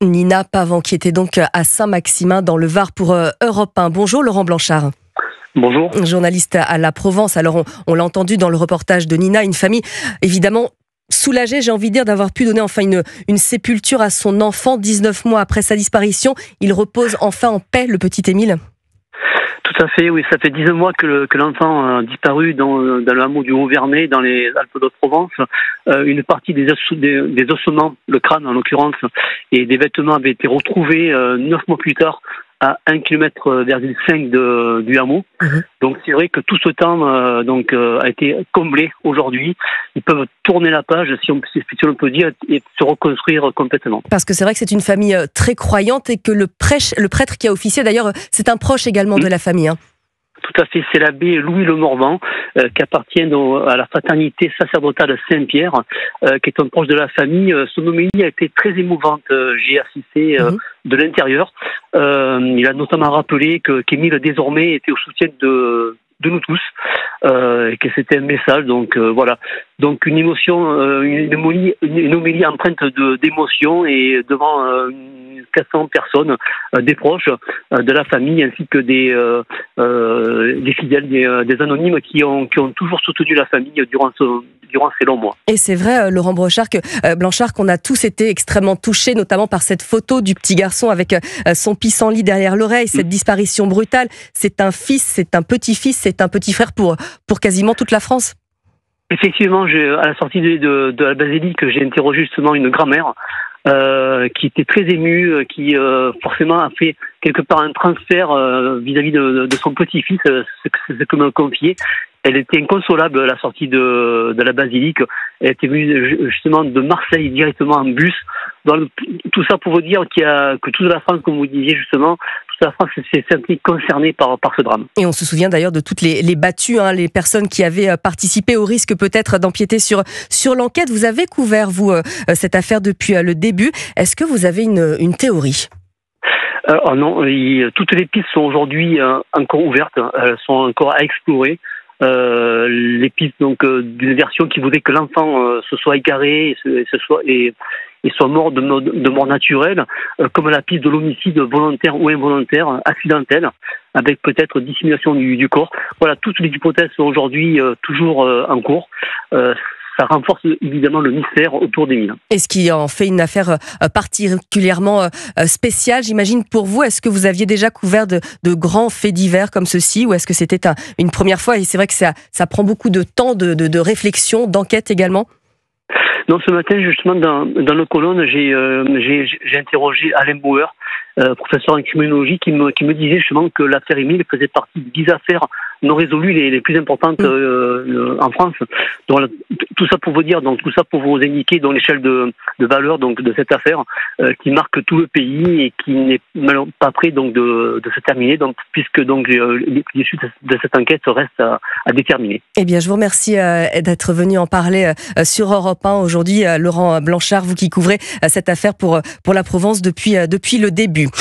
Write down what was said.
Nina Pavan qui était donc à Saint-Maximin dans le Var pour Europe 1. Bonjour Laurent Blanchard. Bonjour. Journaliste à la Provence. Alors on l'a entendu dans le reportage de Nina, une famille évidemment soulagée, j'ai envie de dire, d'avoir pu donner enfin une sépulture à son enfant 19 mois après sa disparition. Il repose enfin en paix, le petit Émile. Tout à fait, oui. Ça fait 10 mois que l'enfant a disparu dans le hameau du Haut-Vernay, dans les Alpes-de-Provence. Une partie des ossements, le crâne en l'occurrence, et des vêtements avaient été retrouvés 9 mois plus tard à 1,5 km du hameau. Donc c'est vrai que tout ce temps a été comblé aujourd'hui. Ils peuvent tourner la page, si on peut dire, et se reconstruire complètement. Parce que c'est vrai que c'est une famille très croyante et que le prêtre qui a officié, d'ailleurs, c'est un proche également de la famille. Tout à fait, c'est l'abbé Louis Le Morvan, qui appartient à la fraternité sacerdotale Saint-Pierre, qui est un proche de la famille. Son homélie a été très émouvante, j'ai assisté de l'intérieur. Il a notamment rappelé qu'Émile désormais était au soutien de nous tous, et que c'était un message. Donc voilà, donc une émotion, une homélie empreinte d'émotion, et devant 400 personnes, des proches de la famille, ainsi que des fidèles, des anonymes qui ont toujours soutenu la famille durant ces longs mois. Et c'est vrai, Laurent Blanchard, qu'on a tous été extrêmement touchés, notamment par cette photo du petit garçon avec son pissenlit derrière l'oreille, cette disparition brutale. C'est un fils, c'est un petit-fils, c'est un petit frère pour quasiment toute la France. Effectivement, à la sortie de la basilique, j'ai interrogé justement une grand-mère qui était très émue, qui forcément a fait quelque part un transfert vis-à-vis de son petit-fils, ce que m'a confié. Elle était inconsolable à la sortie de la basilique. Elle était venue justement de Marseille directement en bus. Donc, tout ça pour vous dire que toute la France, comme vous disiez justement, toute la France s'est sentie concernée par ce drame. Et on se souvient d'ailleurs de toutes les battues, les personnes qui avaient participé au risque peut-être d'empiéter sur l'enquête. Vous avez couvert, vous, cette affaire depuis le début. Est-ce que vous avez une théorie ? Non, toutes les pistes sont aujourd'hui encore ouvertes, elles sont encore à explorer. Les pistes d'une version qui voudrait que l'enfant se soit égaré et soit mort de mort naturelle, comme la piste de l'homicide volontaire ou involontaire, accidentel, avec peut-être dissimulation du corps. Voilà, toutes les hypothèses sont aujourd'hui toujours en cours. Ça renforce évidemment le mystère autour d'Émile. Et ce qui en fait une affaire particulièrement spéciale, j'imagine, pour vous. Est-ce que vous aviez déjà couvert de grands faits divers comme ceci, ou est-ce que c'était une première fois? Et c'est vrai que ça prend beaucoup de temps, de réflexion, d'enquête également. Non, ce matin, justement, dans nos colonnes, j'ai interrogé Alain Bauer, professeur en criminologie, qui me disait justement que l'affaire Émile faisait partie de 10 affaires non résolues les plus importantes en France. Donc, tout ça pour vous dire, tout ça pour vous indiquer l'échelle de valeur de cette affaire qui marque tout le pays et qui n'est pas près de se terminer, puisque l'issue de cette enquête reste à déterminer. Eh bien, je vous remercie d'être venu en parler sur Europe 1 aujourd'hui, Laurent Blanchard, vous qui couvrez cette affaire pour la Provence depuis le début.